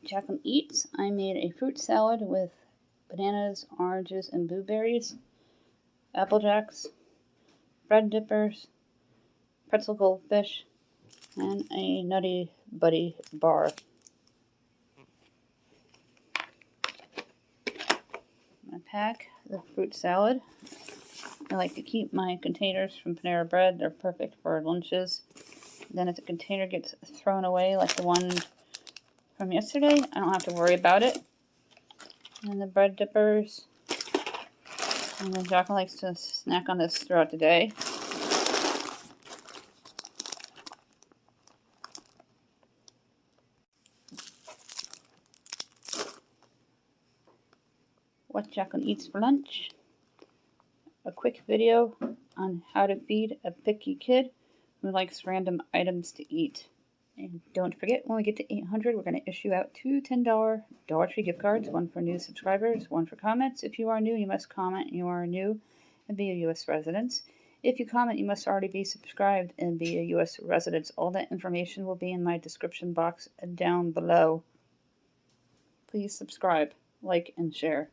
Jaclyn Eats. I made a fruit salad with bananas, oranges, and blueberries, Apple Jacks, bread dippers, pretzel goldfish, and a Nutty Buddy bar. I pack the fruit salad. I like to keep my containers from Panera Bread. They're perfect for lunches. Then if the container gets thrown away like the one from yesterday, I don't have to worry about it. And the bread dippers. And then Jaclyn likes to snack on this throughout the day. What Jaclyn eats for lunch. A quick video on how to feed a picky kid who likes random items to eat. And don't forget, when we get to 800, we're going to issue out 2 $10 Dollar Tree gift cards, one for new subscribers, one for comments. If you are new, you must comment you are new and be a U.S. resident. If you comment, you must already be subscribed and be a U.S. resident. All that information will be in my description box down below. Please subscribe, like, and share.